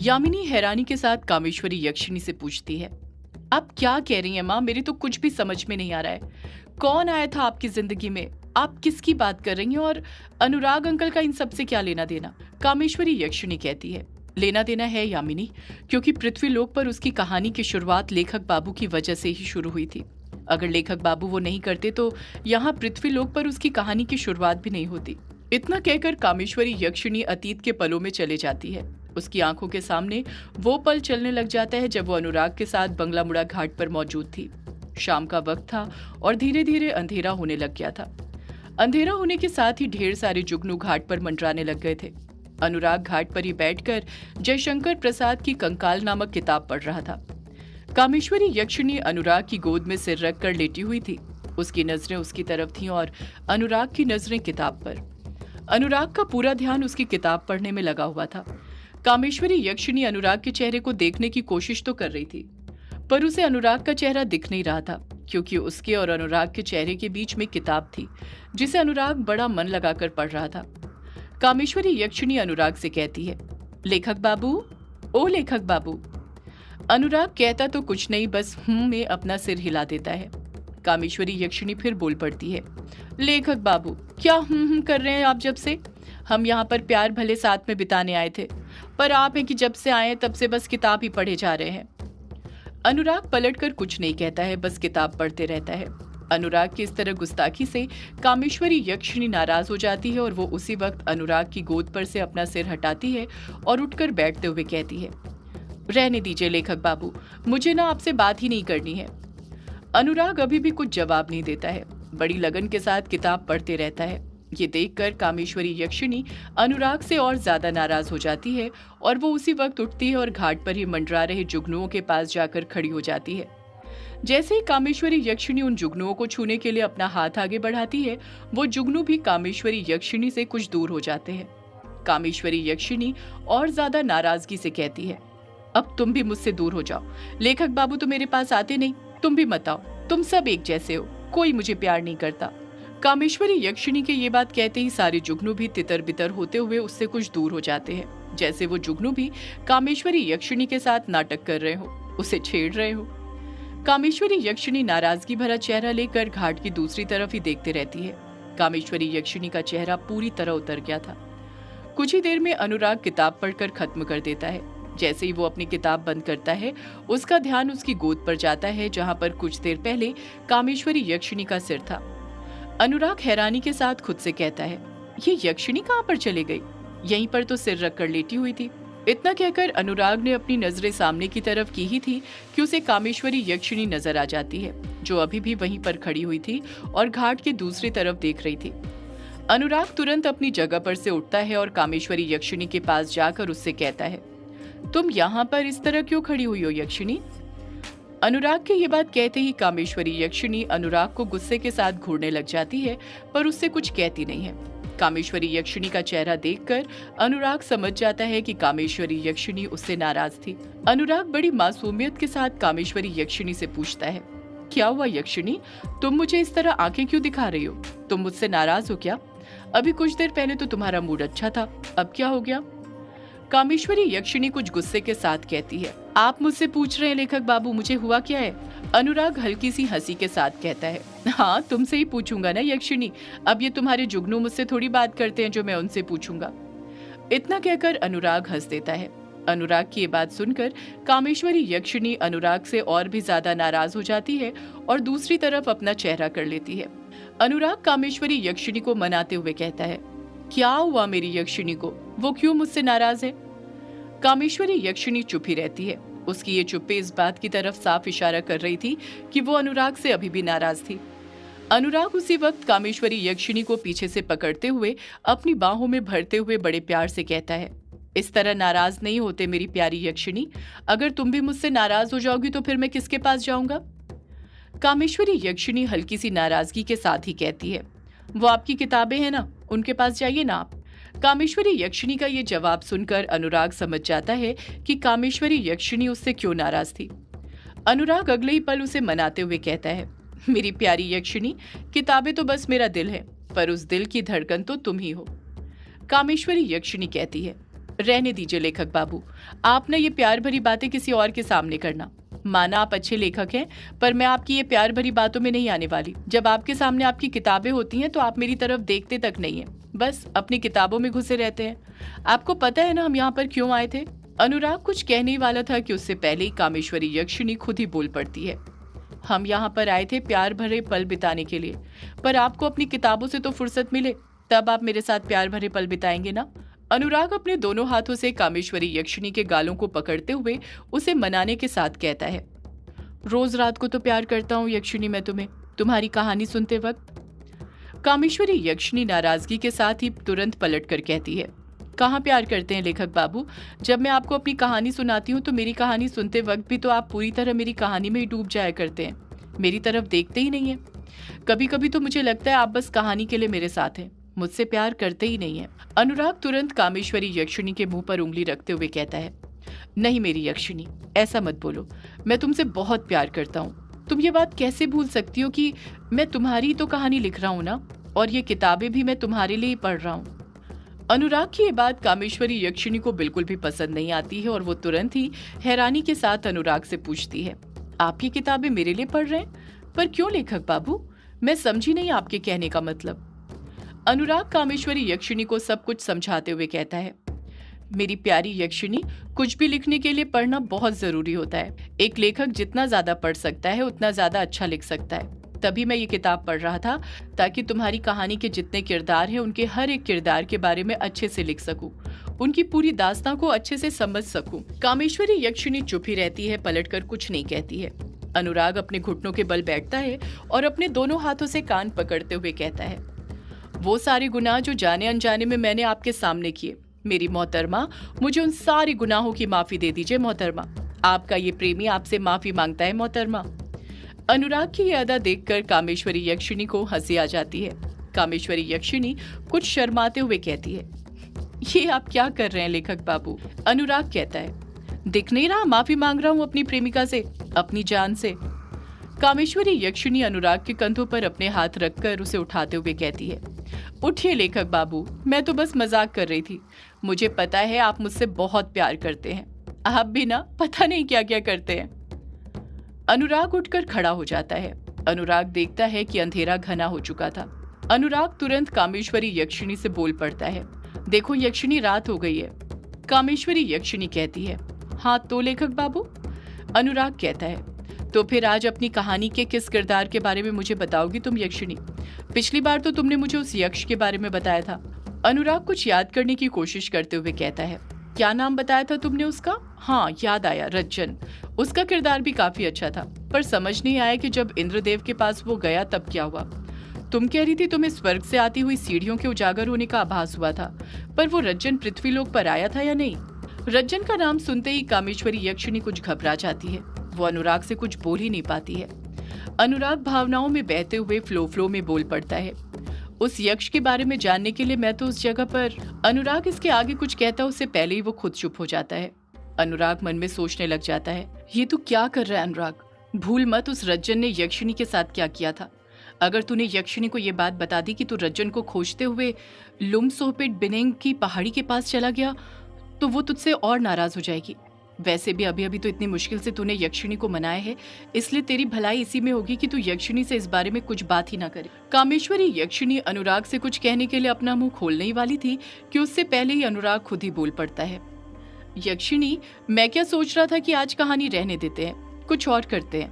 यामिनी हैरानी के साथ कामेश्वरी यक्षिणी से पूछती है, आप क्या कह रही हैं माँ? मेरी तो कुछ भी समझ में नहीं आ रहा है। कौन आया था आपकी जिंदगी में? आप किसकी बात कर रही हैं? और अनुराग अंकल का इन सब से क्या लेना देना? कामेश्वरी यक्षिणी कहती है, लेना देना है यामिनी, क्योंकि पृथ्वी लोक पर उसकी कहानी की शुरुआत लेखक बाबू की वजह से ही शुरू हुई थी। अगर लेखक बाबू वो नहीं करते तो यहाँ पृथ्वी लोक पर उसकी कहानी की शुरुआत भी नहीं होती। इतना कहकर कामेश्वरी यक्षिणी अतीत के पलों में चले जाती है। उसकी आंखों के सामने वो पल चलने लग जाता है जब वो अनुराग के साथ बंगला मुड़ा घाट पर मौजूद थी। शाम का वक्त था और धीरे धीरे अंधेरा होने लग गया था। अंधेरा होने के साथ ही ढेर सारे जुगनू घाट पर मंडराने लग गए थे। अनुराग घाट पर ही बैठकर जयशंकर प्रसाद की कंकाल नामक किताब पढ़ रहा था। कामेश्वरी यक्षिणी अनुराग की गोद में सिर रखकर लेटी हुई थी। उसकी नजरें उसकी तरफ थीं और अनुराग की नजरें किताब पर। अनुराग का पूरा ध्यान उसकी किताब पढ़ने में लगा हुआ था। कामेश्वरी यक्षिणी अनुराग के चेहरे को देखने की कोशिश तो कर रही थी, पर उसे अनुराग का चेहरा दिख नहीं रहा था, क्योंकि उसके और अनुराग के चेहरे के बीच में किताब थी जिसे अनुराग बड़ा मन लगाकर पढ़ रहा था। कामेश्वरी यक्षिणी अनुराग से कहती है, लेखक बाबू, ओ लेखक बाबू। अनुराग कहता तो कुछ नहीं, बस में अपना सिर हिला देता है। कामेश्वरी यक्षिणी फिर बोल पड़ती है, लेखक बाबू, क्या कर रहे हैं आप? जब से हम यहाँ पर प्यार भले साथ में बिताने आए थे, पर आप हैं कि जब से आए तब से बस किताब ही पढ़े जा रहे हैं। अनुराग पलटकर कुछ नहीं कहता है, बस किताब पढ़ते रहता है। अनुराग की इस तरह गुस्ताखी से कामेश्वरी यक्षिणी नाराज हो जाती है और वो उसी वक्त अनुराग की गोद पर से अपना सिर हटाती है और उठकर बैठते हुए कहती है, रहने दीजिए लेखक बाबू, मुझे ना आपसे बात ही नहीं करनी है। अनुराग अभी भी कुछ जवाब नहीं देता है, बड़ी लगन के साथ किताब पढ़ते रहता है। ये देखकर कामेश्वरी यक्षिणी अनुराग से और ज्यादा नाराज हो जाती है और वो उसी वक्त उठती है और घाट पर ही मंडरा रहे जुगनुओं के पास जाकर खड़ी हो जाती है। जैसे ही कामेश्वरी यक्षिणी उन जुगनुओं को छूने के लिए अपना हाथ आगे बढ़ाती है, वो जुगनू भी कामेश्वरी यक्षिणी से कुछ दूर हो जाते हैं। कामेश्वरी यक्षिणी और ज्यादा नाराजगी से कहती है, अब तुम भी मुझसे दूर हो जाओ। लेखक बाबू तो मेरे पास आते नहीं, तुम भी मत आओ। तुम सब एक जैसे हो, कोई मुझे प्यार नहीं करता। कामेश्वरी यक्षिणी के ये बात कहते ही सारे जुगनू भी तितर बितर होते हुए उससे कुछ दूर हो जाते हैं, जैसे वो जुगनू भी कामेश्वरी यक्षिणी के साथ नाटक कर रहे हो, उसे छेड़ रहे हो। कामेश्वरी यक्षिणी नाराजगी भरा चेहरा लेकर घाट की दूसरी तरफ ही देखते रहती है। कामेश्वरी यक्षिणी का चेहरा पूरी तरह उतर गया था। कुछ ही देर में अनुराग किताब पढ़कर खत्म कर देता है। जैसे ही वो अपनी किताब बंद करता है, उसका ध्यान उसकी गोद पर जाता है, जहां पर कुछ देर पहले कामेश्वरी यक्षिणी का सिर था। अनुराग हैरानी के साथ खुद से कहता है, ये यक्षिणी कहाँ पर चले गई? यहीं पर तो सिर रखकर लेटी हुई थी। इतना कहकर अनुराग ने अपनी नजरें सामने की तरफ की ही थी कि उसे कामेश्वरी यक्षिणी नजर आ जाती है, जो अभी भी वहीं पर खड़ी हुई थी और घाट की दूसरी तरफ देख रही थी। अनुराग तुरंत अपनी जगह पर से उठता है और कामेश्वरी यक्षिणी के पास जाकर उससे कहता है, तुम यहाँ पर इस तरह क्यों खड़ी हुई हो यक्षिणी? अनुराग के ये बात कहते ही कामेश्वरी यक्षिणी अनुराग को गुस्से के साथ घूरने लग जाती है, पर उससे कुछ कहती नहीं है। कामेश्वरी यक्षिणी का चेहरा देखकर अनुराग समझ जाता है कि कामेश्वरी यक्षिणी उससे नाराज थी। अनुराग बड़ी मासूमियत के साथ कामेश्वरी यक्षिणी से पूछता है, क्या हुआ यक्षिणी? तुम मुझे इस तरह आंखें क्यों दिखा रही हो? तुम मुझसे नाराज हो क्या? अभी कुछ देर पहले तो तुम्हारा मूड अच्छा था, अब क्या हो गया? कामेश्वरी यक्षिणी कुछ गुस्से के साथ कहती है, आप मुझसे पूछ रहे हैं लेखक बाबू, मुझे हुआ क्या है? अनुराग हल्की सी हंसी के साथ कहता है, हाँ तुमसे ही पूछूंगा ना यक्षिणी, अब ये तुम्हारे जुगनू मुझसे थोड़ी बात करते हैं जो मैं उनसे पूछूंगा। इतना कहकर अनुराग हंस देता है। अनुराग की ये बात सुनकर कामेश्वरी यक्षिणी अनुराग से और भी ज्यादा नाराज हो जाती है और दूसरी तरफ अपना चेहरा कर लेती है। अनुराग कामेश्वरी यक्षिणी को मनाते हुए कहता है, क्या हुआ मेरी यक्षिणी को? वो क्यों मुझसे नाराज है? कामेश्वरी यक्षिणी चुप ही रहती है। उसकी ये चुप्पी इस बात की तरफ साफ इशारा कर रही थी कि वो अनुराग से अभी भी नाराज थी। अनुराग उसी वक्त कामेश्वरी यक्षिणी को पीछे से पकड़ते हुए अपनी बाहों में भरते हुए बड़े प्यार से कहता है, इस तरह नाराज नहीं होते मेरी प्यारी यक्षिणी। अगर तुम भी मुझसे नाराज हो जाओगी तो फिर मैं किसके पास जाऊंगा? कामेश्वरी यक्षिणी हल्की सी नाराजगी के साथ ही कहती है, वो आपकी किताबें हैं ना, उनके पास जाइए ना आप। कामेश्वरी यक्षिणी का ये जवाब सुनकर अनुराग समझ जाता है कि कामेश्वरी यक्षिणी उससे क्यों नाराज थी। अनुराग अगले ही पल उसे मनाते हुए कहता है, मेरी प्यारी यक्षिणी, किताबें तो बस मेरा दिल है, पर उस दिल की धड़कन तो तुम ही हो। कामेश्वरी यक्षिणी कहती है, रहने दीजिए लेखक बाबू, आप ना ये प्यार भरी बातें किसी और के सामने करना। माना आप अच्छे लेखक हैं, पर मैं आपकी ये प्यार भरी बातों में नहीं आने वाली। जब आपके सामने आपकी किताबें होती हैं तो आप मेरी तरफ देखते तक नहीं हैं, बस अपनी किताबों में घुसे रहते हैं। आपको पता है ना हम यहाँ पर क्यों आए थे? अनुराग कुछ कहने ही वाला था कि उससे पहले ही कामेश्वरी यक्षिणी खुद ही बोल पड़ती है। हम यहाँ पर आए थे प्यार भरे पल बिताने के लिए, पर आपको अपनी किताबों से तो फुर्सत मिले तब आप मेरे साथ प्यार भरे पल बिताएंगे ना। अनुराग अपने दोनों हाथों से कामेश्वरी यक्षिणी के गालों को पकड़ते हुए उसे मनाने के साथ कहता है, रोज रात को तो प्यार करता हूँ यक्षिणी मैं तुम्हें, तुम्हारी कहानी सुनते वक्त। कामेश्वरी यक्षिणी नाराजगी के साथ ही तुरंत पलट कर कहती है, कहाँ प्यार करते हैं लेखक बाबू? जब मैं आपको अपनी कहानी सुनाती हूँ तो मेरी कहानी सुनते वक्त भी तो आप पूरी तरह मेरी कहानी में ही डूब जाया करते हैं, मेरी तरफ देखते ही नहीं है। कभी कभी तो मुझे लगता है आप बस कहानी के लिए मेरे साथ हैं, मुझसे प्यार करते ही नहीं है। अनुराग तुरंत कामेश्वरी यक्षिणी के मुंह पर उंगली रखते हुए कहता है, नहीं मेरी यक्षिणी, ऐसा मत बोलो, मैं तुमसे बहुत प्यार करता हूँ। तुम ये बात कैसे भूल सकती हो कि मैं तुम्हारी तो कहानी लिख रहा हूँ ना, और ये किताबें भी मैं तुम्हारे लिए ही पढ़ रहा हूँ। अनुराग की ये बात कामेश्वरी यक्षिणी को बिल्कुल भी पसंद नहीं आती है और वो तुरंत ही हैरानी के साथ अनुराग से पूछती है, आप ये किताबें मेरे लिए पढ़ रहे हैं? पर क्यों लेखक बाबू? मैं समझी नहीं आपके कहने का मतलब। अनुराग कामेश्वरी यक्षिणी को सब कुछ समझाते हुए कहता है, मेरी प्यारी यक्षिणी, कुछ भी लिखने के लिए पढ़ना बहुत जरूरी होता है। एक लेखक जितना ज्यादा पढ़ सकता है उतना ज्यादा अच्छा लिख सकता है। तभी मैं ये किताब पढ़ रहा था ताकि तुम्हारी कहानी के जितने किरदार हैं उनके हर एक किरदार के बारे में अच्छे से लिख सकूं, उनकी पूरी दास्तां को अच्छे से समझ सकूं। कामेश्वरी यक्षिणी चुप ही रहती है, पलटकर कुछ नहीं कहती है। अनुराग अपने घुटनों के बल बैठता है और अपने दोनों हाथों से कान पकड़ते हुए कहता है, वो सारे गुनाह जो जाने अनजाने में मैंने आपके सामने किए, मेरी मोहतरमा, मुझे उन सारे गुनाहों की माफी दे दीजिए मोहतरमा। आपका ये प्रेमी आपसे माफी मांगता है मोहतरमा। अनुराग की यह अदा देखकर कामेश्वरी यक्षिणी को हंसी आ जाती है। कामेश्वरी यक्षिणी कुछ शर्माते हुए कहती है, ये आप क्या कर रहे हैं लेखक बाबू? अनुराग कहता है, दिख नहीं रहा माफी मांग रहा हूँ अपनी प्रेमिका से, अपनी जान से। कामेश्वरी यक्षिणी अनुराग के कंधों पर अपने हाथ रखकर उसे उठाते हुए कहती है, उठिए लेखक बाबू, मैं तो बस मजाक कर रही थी। मुझे पता है आप मुझसे बहुत प्यार करते हैं, आप भी ना पता नहीं क्या क्या करते हैं। अनुराग उठकर खड़ा हो जाता है। अनुराग देखता है कि अंधेरा घना हो चुका था। अनुराग तुरंत कामेश्वरी यक्षिणी से बोल पड़ता है, देखो यक्षिणी, रात हो गई है। कामेश्वरी यक्षिणी कहती है, हाँ तो लेखक बाबू? अनुराग कहता है, तो फिर आज अपनी कहानी के किस किरदार के बारे में मुझे बताओगी तुम यक्षिणी? पिछली बार तो तुमने मुझे उस यक्ष के बारे में बताया था। अनुराग कुछ याद करने की कोशिश करते हुए कहता है, क्या नाम बताया था तुमने उसका? हाँ याद आया, रज्जन। उसका किरदार भी काफी अच्छा था, पर समझ नहीं आया कि जब इंद्रदेव के पास वो गया तब क्या हुआ। तुम कह रही थी तुम्हें स्वर्ग से आती हुई सीढ़ियों के उजागर होने का आभास हुआ था, पर वो रज्जन पृथ्वीलोक पर आया था या नहीं? रज्जन का नाम सुनते ही कामेश्वरी यक्षिणी कुछ घबरा जाती है। वो अनुराग से कुछ बोल ही नहीं पाती है। अनुराग भावनाओं में बहते हुए फ्लो में बोल पड़ता है, उस यक्ष के बारे में जानने के लिए मैं तो उस जगह पर। अनुराग इसके आगे कुछ कहता उससे पहले ही वो खुद चुप हो जाता है। अनुराग मन में सोचने लग जाता है, ये तू क्या कर रहा है अनुराग? भूल मत उस रज्जन ने यक्षिणी के साथ क्या किया था। अगर तूने यक्षिणी को ये बात बता दी कि तू रज्जन को खोजते हुए लुमसोहपेट बिनेंग की पहाड़ी के पास चला गया, तो वो तुझसे और नाराज हो जाएगी। वैसे भी अभी अभी तो इतनी मुश्किल से तूने यक्षिणी को मनाया है, इसलिए तेरी भलाई इसी में होगी कि तू यक्षिणी से इस बारे में कुछ बात ही ना करे। कामेश्वरी यक्षिणी अनुराग से कुछ कहने के लिए अपना मुंह खोलने ही वाली थी कि उससे पहले ही अनुराग खुद ही बोल पड़ता है, यक्षिणी, मैं क्या सोच रहा था कि आज कहानी रहने देते हैं, कुछ और करते हैं।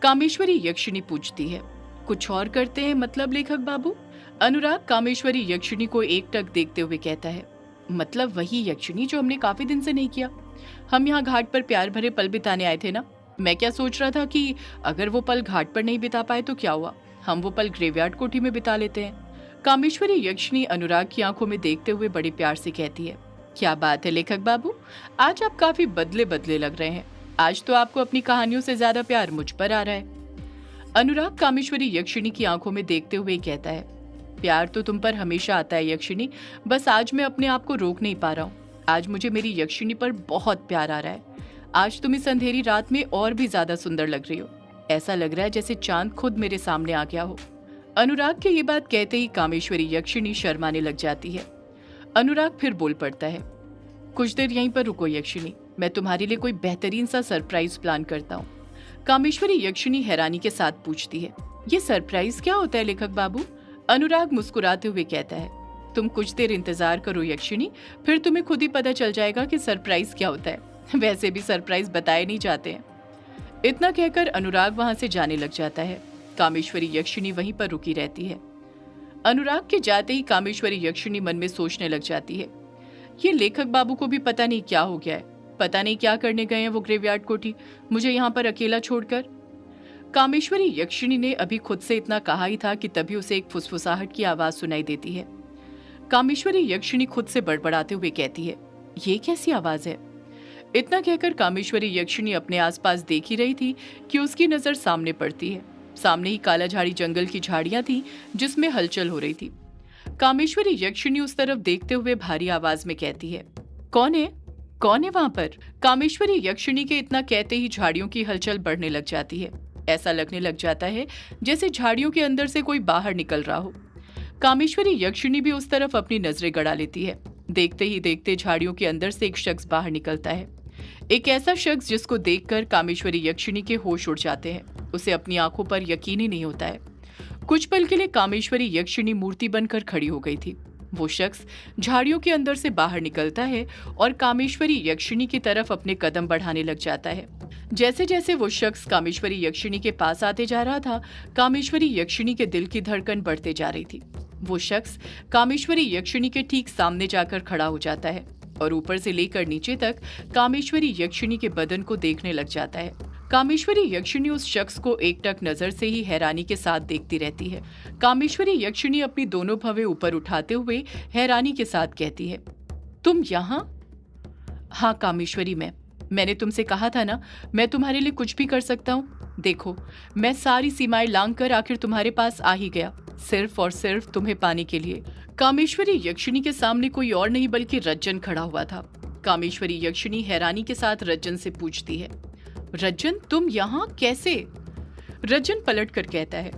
कामेश्वरी यक्षिणी पूछती है, कुछ और करते हैं मतलब लेखक बाबू? अनुराग कामेश्वरी यक्षिणी को एकटक देखते हुए कहता है, मतलब वही यक्षिणी जो हमने काफी दिन से नहीं किया। हम यहाँ घाट पर प्यार भरे पल बिताने आए थे ना। मैं क्या सोच रहा था कि अगर वो पल घाट पर नहीं बिता पाए तो क्या हुआ, हम वो पल ग्रेवयार्ड कोठी में बिता लेते हैं। कामेश्वरी यक्षिणी अनुराग की आंखों में देखते हुए बड़े प्यार से कहती है, क्या बात है लेखक बाबू, आज आप काफी बदले बदले लग रहे हैं। आज तो आपको अपनी कहानियों से ज्यादा प्यार मुझ पर आ रहा है। अनुराग कामेश्वरी यक्षिणी की आंखों में देखते हुए कहता है, प्यार तो तुम पर हमेशा आता है यक्षिणी, बस आज मैं अपने आप को रोक नहीं पा रहा हूँ। आज मुझे मेरी यक्षिणी पर बहुत प्यार आ रहा है। आज तुम इस अंधेरी रात में और भी ज्यादा सुंदर लग रही हो। ऐसा लग रहा है जैसे चांद खुद मेरे सामने आ गया हो। अनुराग के ये बात कहते ही कामेश्वरी यक्षिणी शर्माने लग जाती है। अनुराग फिर बोल पड़ता है, कुछ देर यहीं पर रुको यक्षिणी, मैं तुम्हारे लिए कोई बेहतरीन सा सरप्राइज प्लान करता हूँ। कामेश्वरी यक्षिणी हैरानी के साथ पूछती है। ये सरप्राइज क्या होता है लेखक बाबू? अनुराग मुस्कुराते हुए कहता है, तुम कुछ देर इंतजार करो यक्षिणी, फिर तुम्हें खुद ही पता चल जाएगा कि सरप्राइज क्या होता है। वैसे भी सरप्राइज बताए नहीं जाते हैं। इतना कहकर अनुराग वहां से जाने लग जाता है। कामेश्वरी यक्षिणी वहीं पर रुकी रहती है। अनुराग के जाते ही कामेश्वरी यक्षिणी मन में सोचने लग जाती है, ये लेखक बाबू को भी पता नहीं क्या हो गया है, पता नहीं क्या करने गए हैं वो ग्रेवयार्ड कोठी, मुझे यहाँ पर अकेला छोड़कर। कामेश्वरी यक्षिणी ने अभी खुद से इतना कहा ही था कि तभी उसे एक फुसफुसाहट की आवाज सुनाई देती है। कामेश्वरी यक्षिणी खुद से बड़बड़ाते हुए कहती है, ये कैसी आवाज है? इतना कहकर कामेश्वरी यक्षिणी अपने आसपास देख ही रही थी कि उसकी नजर सामने पड़ती है। सामने ही काला झाड़ी जंगल की झाड़ियां थी जिसमें हलचल हो रही थी। कामेश्वरी यक्षिणी उस तरफ देखते हुए भारी आवाज में कहती है, कौन है? कौन है वहां पर? कामेश्वरी यक्षिणी के इतना कहते ही झाड़ियों की हलचल बढ़ने लग जाती है। ऐसा लगने लग जाता है जैसे झाड़ियों के अंदर से कोई बाहर निकल रहा हो। कामेश्वरी यक्षिणी भी उस तरफ अपनी नजरें गड़ा लेती है। देखते ही देखते झाड़ियों के अंदर से एक शख्स बाहर निकलता है। एक ऐसा शख्स जिसको देखकर कामेश्वरी यक्षिणी के होश उड़ जाते हैं। उसे अपनी आंखों पर यकीन ही नहीं होता है। कुछ पल के लिए कामेश्वरी यक्षिणी मूर्ति बनकर खड़ी हो गई थी। वो शख्स झाड़ियों के अंदर से बाहर निकलता है और कामेश्वरी यक्षिणी की तरफ अपने कदम बढ़ाने लग जाता है। जैसे जैसे वो शख्स कामेश्वरी यक्षिणी के पास आते जा रहा था, कामेश्वरी यक्षिणी के दिल की धड़कन बढ़ते जा रही थी। वो शख्स कामेश्वरी यक्षिणी के ठीक सामने जाकर खड़ा हो जाता है और ऊपर से लेकर नीचे तक कामेश्वरी यक्षिणी के बदन को देखने लग जाता है। कामेश्वरी यक्षिणी उस शख्स को एकटक नजर से ही हैरानी के साथ देखती रहती है। कामेश्वरी यक्षिणी अपनी दोनों भवें ऊपर उठाते हुए हैरानी के साथ कहती है, तुम यहाँ? हाँ कामेश्वरी, मैंने तुमसे कहा था ना, मैं तुम्हारे लिए कुछ भी कर सकता हूँ। देखो, मैं सारी सीमाएं लांघ कर आखिर तुम्हारे पास आ ही गया, सिर्फ और सिर्फ तुम्हें पाने के लिए। कामेश्वरी यक्षिणी के सामने कोई और नहीं बल्कि रज्जन खड़ा हुआ था। कामेश्वरी यक्षिणी हैरानी के साथ रज्जन से पूछती है, रज्जन तुम यहाँ कैसे? रज्जन पलट कर कहता है,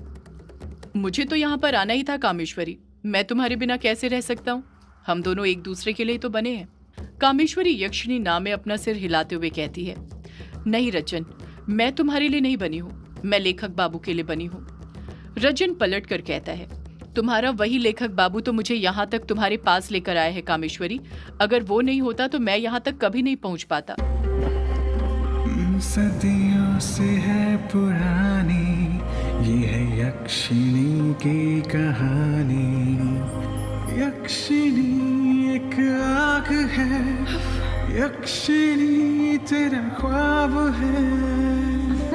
मुझे तो यहाँ पर आना ही था कामेश्वरी, मैं तुम्हारे बिना कैसे रह सकता हूँ? हम दोनों एक दूसरे के लिए तो बने हैं। कामेश्वरी यक्षिणी ना में अपना सिर हिलाते हुए कहती है, नहीं रज्जन, मैं तुम्हारे लिए नहीं बनी हूँ, मैं लेखक बाबू के लिए बनी हूँ। रज्जन पलट कर कहता है, तुम्हारा वही लेखक बाबू तो मुझे यहाँ तक तुम्हारे पास लेकर आया है कामेश्वरी, अगर वो नहीं होता तो मैं यहाँ तक कभी नहीं पहुँच पाता। सदियों से है पुरानी ये है यक्षिणी की कहानी। यक्षिणी एक आग है, यक्षिणी तेरा ख्वाब है।